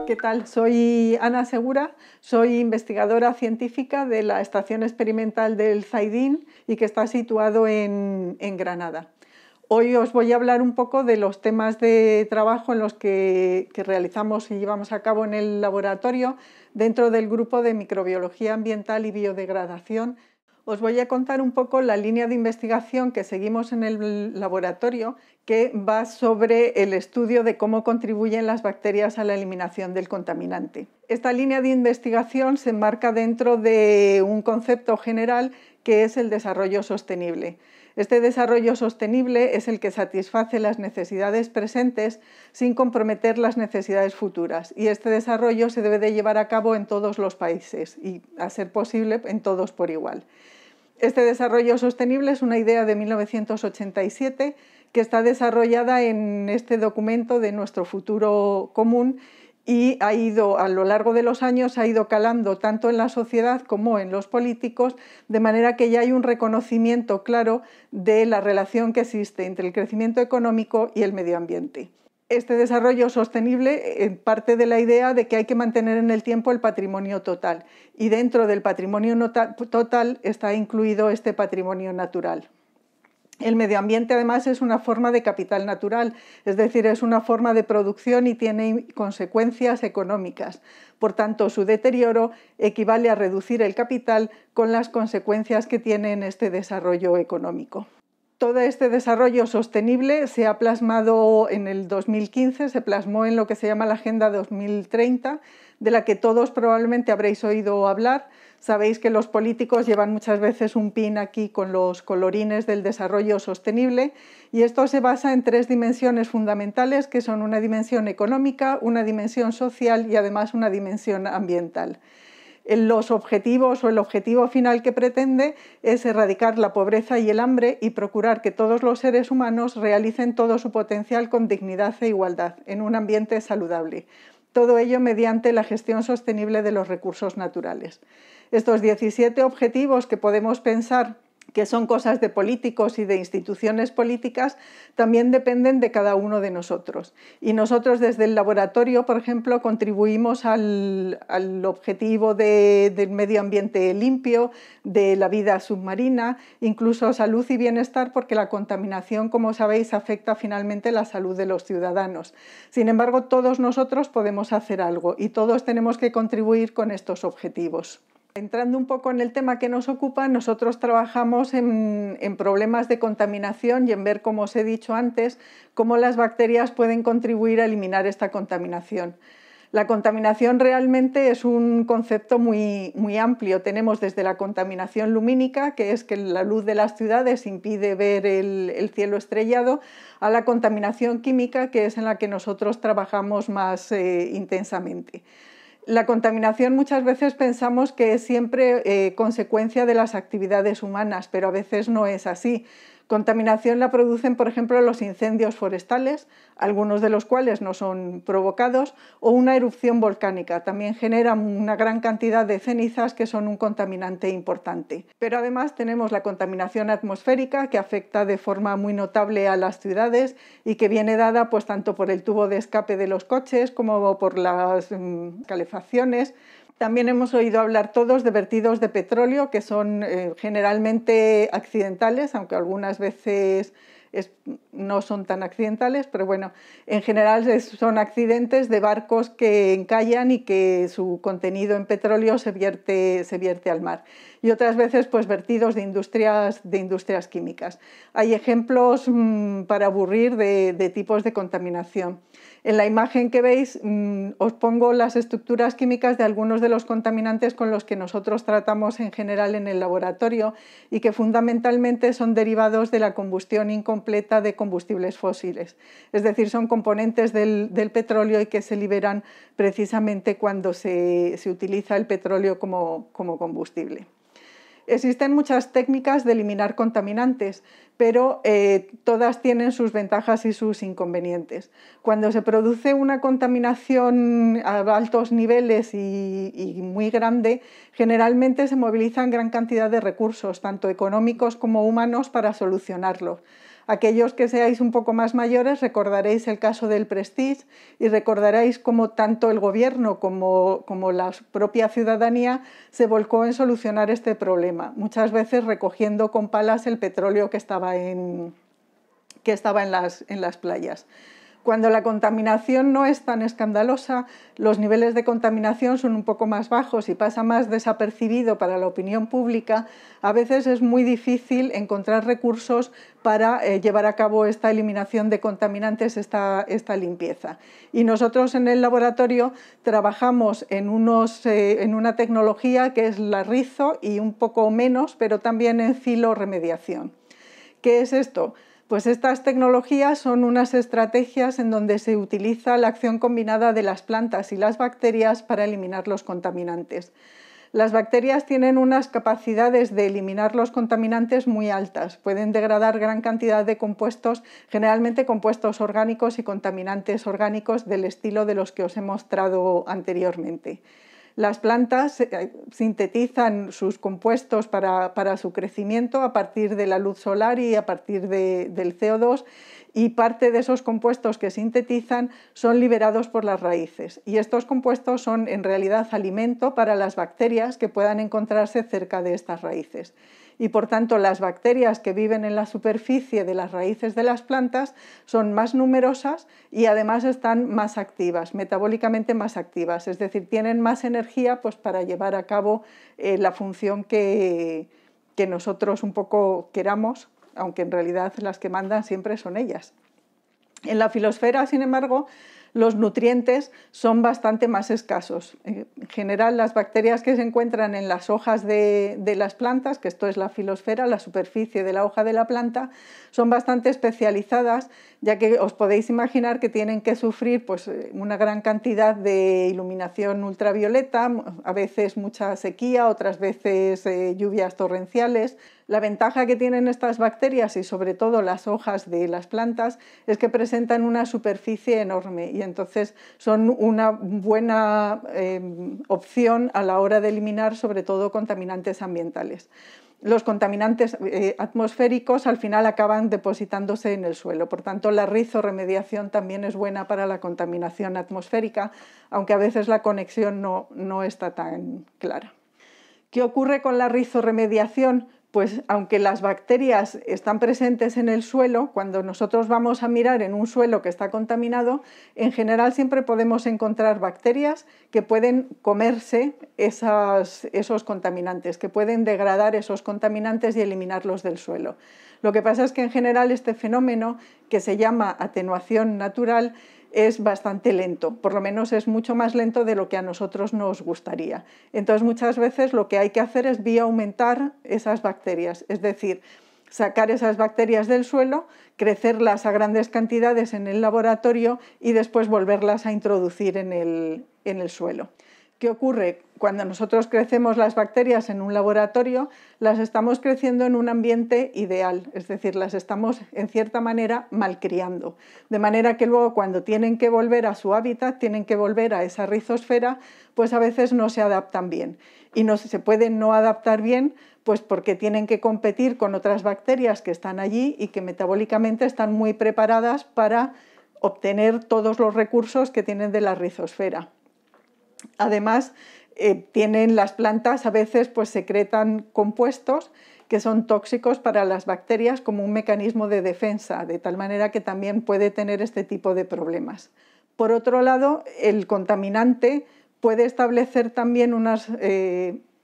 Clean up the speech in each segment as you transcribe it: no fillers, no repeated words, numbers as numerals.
¿qué tal? Soy Ana Segura, soy investigadora científica de la Estación Experimental del Zaidín y que está situado en Granada. Hoy os voy a hablar un poco de los temas de trabajo en los que realizamos y llevamos a cabo en el laboratorio dentro del grupo de microbiología ambiental y biodegradación. Os voy a contar un poco la línea de investigación que seguimos en el laboratorio, que va sobre el estudio de cómo contribuyen las bacterias a la eliminación del contaminante. Esta línea de investigación se enmarca dentro de un concepto general que es el desarrollo sostenible. Este desarrollo sostenible es el que satisface las necesidades presentes sin comprometer las necesidades futuras, y este desarrollo se debe de llevar a cabo en todos los países y, a ser posible, en todos por igual. Este desarrollo sostenible es una idea de 1987 que está desarrollada en este documento de nuestro futuro común y a lo largo de los años ha ido calando tanto en la sociedad como en los políticos, de manera que ya hay un reconocimiento claro de la relación que existe entre el crecimiento económico y el medio ambiente. Este desarrollo sostenible parte de la idea de que hay que mantener en el tiempo el patrimonio total, y dentro del patrimonio total está incluido este patrimonio natural. El medio ambiente además es una forma de capital natural, es decir, es una forma de producción y tiene consecuencias económicas. Por tanto, su deterioro equivale a reducir el capital con las consecuencias que tiene en este desarrollo económico. Todo este desarrollo sostenible se ha plasmado en el 2015, se plasmó en lo que se llama la Agenda 2030, de la que todos probablemente habréis oído hablar. Sabéis que los políticos llevan muchas veces un pin aquí con los colorines del desarrollo sostenible, y esto se basa en tres dimensiones fundamentales, que son una dimensión económica, una dimensión social y además una dimensión ambiental. Los objetivos o el objetivo final que pretende es erradicar la pobreza y el hambre y procurar que todos los seres humanos realicen todo su potencial con dignidad e igualdad en un ambiente saludable. Todo ello mediante la gestión sostenible de los recursos naturales. Estos 17 objetivos, que podemos pensar que son cosas de políticos y de instituciones políticas, también dependen de cada uno de nosotros. Y nosotros desde el laboratorio, por ejemplo, contribuimos al objetivo del medio ambiente limpio, de la vida submarina, incluso salud y bienestar, porque la contaminación, como sabéis, afecta finalmente la salud de los ciudadanos. Sin embargo, todos nosotros podemos hacer algo y todos tenemos que contribuir con estos objetivos. Entrando un poco en el tema que nos ocupa, nosotros trabajamos en problemas de contaminación y en ver, como os he dicho antes, cómo las bacterias pueden contribuir a eliminar esta contaminación. La contaminación realmente es un concepto muy amplio. Tenemos desde la contaminación lumínica, que es que la luz de las ciudades impide ver el cielo estrellado, a la contaminación química, que es en la que nosotros trabajamos más intensamente. La contaminación muchas veces pensamos que es siempre consecuencia de las actividades humanas, pero a veces no es así. Contaminación la producen, por ejemplo, los incendios forestales, algunos de los cuales no son provocados, o una erupción volcánica. También generan una gran cantidad de cenizas que son un contaminante importante. Pero además tenemos la contaminación atmosférica, que afecta de forma muy notable a las ciudades y que viene dada pues tanto por el tubo de escape de los coches como por las calefacciones. También hemos oído hablar todos de vertidos de petróleo, que son generalmente accidentales, aunque algunas veces no son tan accidentales, pero bueno, en general son accidentes de barcos que encallan y que su contenido en petróleo se vierte al mar. Y otras veces pues vertidos de industrias químicas. Hay ejemplos para aburrir de tipos de contaminación. En la imagen que veis os pongo las estructuras químicas de algunos de los contaminantes con los que nosotros tratamos en general en el laboratorio y que fundamentalmente son derivados de la combustión incompleta de combustibles fósiles. Es decir, son componentes del petróleo y que se liberan precisamente cuando se utiliza el petróleo como combustible. Existen muchas técnicas de eliminar contaminantes, pero todas tienen sus ventajas y sus inconvenientes. Cuando se produce una contaminación a altos niveles y muy grande, generalmente se movilizan gran cantidad de recursos, tanto económicos como humanos, para solucionarlo. Aquellos que seáis un poco más mayores recordaréis el caso del Prestige y recordaréis cómo tanto el gobierno como la propia ciudadanía se volcó en solucionar este problema, muchas veces recogiendo con palas el petróleo que estaba en las playas. Cuando la contaminación no es tan escandalosa, los niveles de contaminación son un poco más bajos y pasa más desapercibido para la opinión pública, a veces es muy difícil encontrar recursos para llevar a cabo esta eliminación de contaminantes, esta limpieza. Y nosotros en el laboratorio trabajamos en una tecnología que es la rizo y un poco menos, pero también en filorremediación. ¿Qué es esto? Pues estas tecnologías son unas estrategias en donde se utiliza la acción combinada de las plantas y las bacterias para eliminar los contaminantes. Las bacterias tienen unas capacidades de eliminar los contaminantes muy altas. Pueden degradar gran cantidad de compuestos, generalmente compuestos orgánicos y contaminantes orgánicos del estilo de los que os he mostrado anteriormente. Las plantas sintetizan sus compuestos para su crecimiento a partir de la luz solar y a partir del CO2, y parte de esos compuestos que sintetizan son liberados por las raíces. Y estos compuestos son en realidad alimento para las bacterias que puedan encontrarse cerca de estas raíces. Y por tanto las bacterias que viven en la superficie de las raíces de las plantas son más numerosas y además están más activas, metabólicamente más activas, es decir, tienen más energía pues, para llevar a cabo la función que nosotros un poco queramos, aunque en realidad las que mandan siempre son ellas. En la filosfera, sin embargo, los nutrientes son bastante más escasos. En general, las bacterias que se encuentran en las hojas de las plantas, que esto es la filosfera, la superficie de la hoja de la planta, son bastante especializadas, ya que os podéis imaginar que tienen que sufrir pues, una gran cantidad de iluminación ultravioleta, a veces mucha sequía, otras veces lluvias torrenciales. La ventaja que tienen estas bacterias y sobre todo las hojas de las plantas es que presentan una superficie enorme y entonces son una buena opción a la hora de eliminar sobre todo contaminantes ambientales. Los contaminantes atmosféricos al final acaban depositándose en el suelo, por tanto la rizorremediación también es buena para la contaminación atmosférica, aunque a veces la conexión no está tan clara. ¿Qué ocurre con la rizorremediación? Pues aunque las bacterias están presentes en el suelo, cuando nosotros vamos a mirar en un suelo que está contaminado, en general siempre podemos encontrar bacterias que pueden comerse esos contaminantes, que pueden degradar esos contaminantes y eliminarlos del suelo. Lo que pasa es que en general este fenómeno, que se llama atenuación natural, es bastante lento, por lo menos es mucho más lento de lo que a nosotros nos gustaría. Entonces muchas veces lo que hay que hacer es bioaumentar esas bacterias, es decir, sacar esas bacterias del suelo, crecerlas a grandes cantidades en el laboratorio y después volverlas a introducir en el suelo. ¿Qué ocurre? Cuando nosotros crecemos las bacterias en un laboratorio, las estamos creciendo en un ambiente ideal, es decir, las estamos en cierta manera malcriando, de manera que luego cuando tienen que volver a su hábitat, tienen que volver a esa rizosfera, pues a veces no se adaptan bien. Y no se pueden no adaptar bien pues porque tienen que competir con otras bacterias que están allí y que metabólicamente están muy preparadas para obtener todos los recursos que tienen de la rizosfera. Además, tienen las plantas a veces pues secretan compuestos que son tóxicos para las bacterias como un mecanismo de defensa, de tal manera que también puede tener este tipo de problemas. Por otro lado, el contaminante puede establecer también unas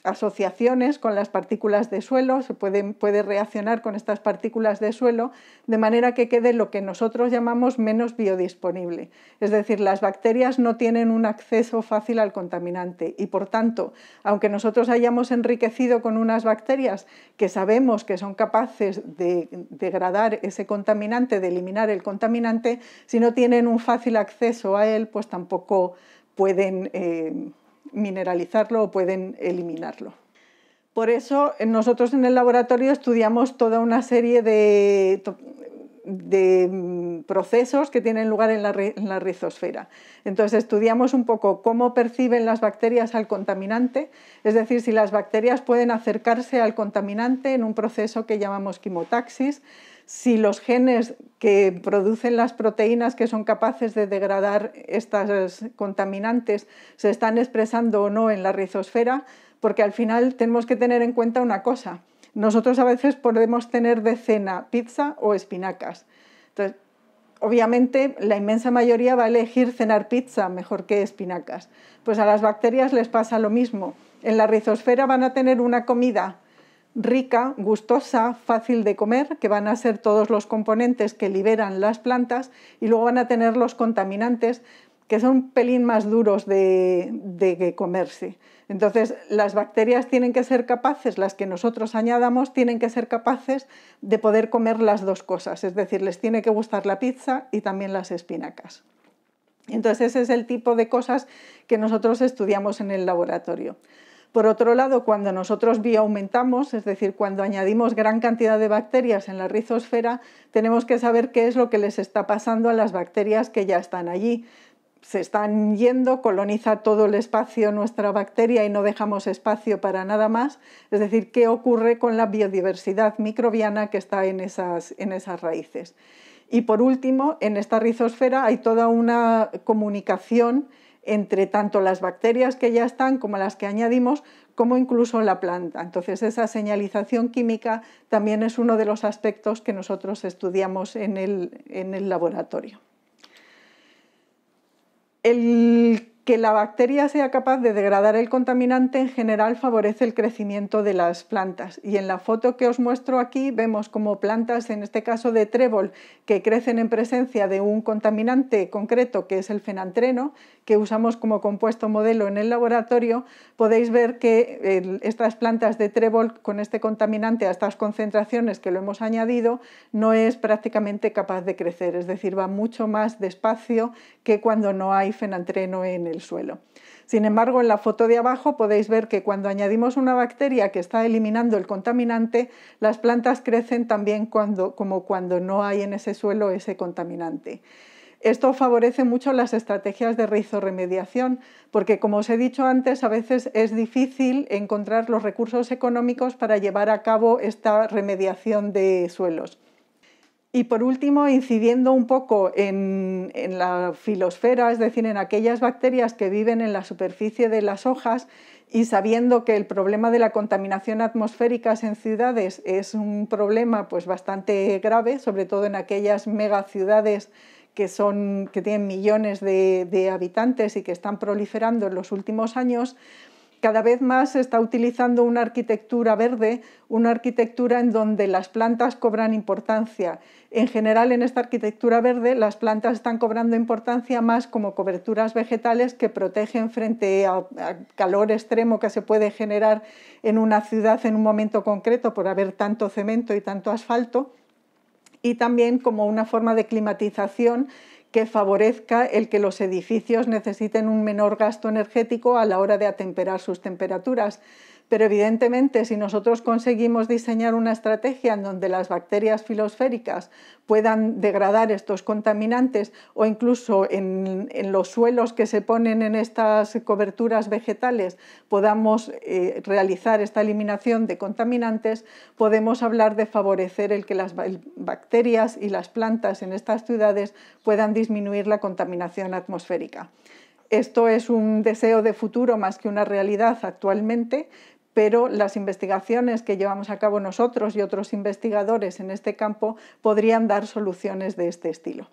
asociaciones con las partículas de suelo, se puede reaccionar con estas partículas de suelo de manera que quede lo que nosotros llamamos menos biodisponible. Es decir, las bacterias no tienen un acceso fácil al contaminante y por tanto, aunque nosotros hayamos enriquecido con unas bacterias que sabemos que son capaces de degradar ese contaminante, de eliminar el contaminante, si no tienen un fácil acceso a él, pues tampoco pueden mineralizarlo o pueden eliminarlo. Por eso nosotros en el laboratorio estudiamos toda una serie de procesos que tienen lugar en la rizosfera. Entonces estudiamos un poco cómo perciben las bacterias al contaminante, es decir, si las bacterias pueden acercarse al contaminante en un proceso que llamamos quimotaxis, si los genes que producen las proteínas que son capaces de degradar estas contaminantes se están expresando o no en la rizosfera, porque al final tenemos que tener en cuenta una cosa. Nosotros a veces podemos tener de cena pizza o espinacas. Entonces, obviamente la inmensa mayoría va a elegir cenar pizza mejor que espinacas. Pues a las bacterias les pasa lo mismo. En la rizosfera van a tener una comida rica, gustosa, fácil de comer, que van a ser todos los componentes que liberan las plantas, y luego van a tener los contaminantes, que son un pelín más duros de comerse. Entonces, las bacterias tienen que ser capaces, las que nosotros añadamos, tienen que ser capaces de poder comer las dos cosas, es decir, les tiene que gustar la pizza y también las espinacas. Entonces, ese es el tipo de cosas que nosotros estudiamos en el laboratorio. Por otro lado, cuando nosotros bioaumentamos, es decir, cuando añadimos gran cantidad de bacterias en la rizosfera, tenemos que saber qué es lo que les está pasando a las bacterias que ya están allí. Se están yendo, coloniza todo el espacio nuestra bacteria y no dejamos espacio para nada más. Es decir, qué ocurre con la biodiversidad microbiana que está en esas raíces. Y por último, en esta rizosfera hay toda una comunicación entre tanto las bacterias que ya están como las que añadimos, como incluso la planta. Entonces, esa señalización química también es uno de los aspectos que nosotros estudiamos en el laboratorio. El que la bacteria sea capaz de degradar el contaminante en general favorece el crecimiento de las plantas. Y en la foto que os muestro aquí vemos como plantas, en este caso de trébol, que crecen en presencia de un contaminante concreto que es el fenantreno, que usamos como compuesto modelo en el laboratorio. Podéis ver que estas plantas de trébol con este contaminante a estas concentraciones que lo hemos añadido no es prácticamente capaz de crecer, es decir, va mucho más despacio que cuando no hay fenantreno en el suelo. Sin embargo, en la foto de abajo podéis ver que cuando añadimos una bacteria que está eliminando el contaminante, las plantas crecen también como cuando no hay en ese suelo ese contaminante. Esto favorece mucho las estrategias de rizoremediación, porque como os he dicho antes, a veces es difícil encontrar los recursos económicos para llevar a cabo esta remediación de suelos. Y por último, incidiendo un poco en la filosfera, es decir, en aquellas bacterias que viven en la superficie de las hojas, y sabiendo que el problema de la contaminación atmosférica en ciudades es un problema pues, bastante grave, sobre todo en aquellas megaciudades que tienen millones de habitantes y que están proliferando en los últimos años, cada vez más se está utilizando una arquitectura verde, una arquitectura en donde las plantas cobran importancia. En general, en esta arquitectura verde, las plantas están cobrando importancia más como coberturas vegetales que protegen frente a calor extremo que se puede generar en una ciudad en un momento concreto por haber tanto cemento y tanto asfalto, y también como una forma de climatización que favorezca el que los edificios necesiten un menor gasto energético a la hora de atemperar sus temperaturas. Pero evidentemente, si nosotros conseguimos diseñar una estrategia en donde las bacterias filosféricas puedan degradar estos contaminantes o incluso en los suelos que se ponen en estas coberturas vegetales podamos realizar esta eliminación de contaminantes, podemos hablar de favorecer el que las bacterias y las plantas en estas ciudades puedan disminuir la contaminación atmosférica. Esto es un deseo de futuro más que una realidad actualmente, pero las investigaciones que llevamos a cabo nosotros y otros investigadores en este campo podrían dar soluciones de este estilo.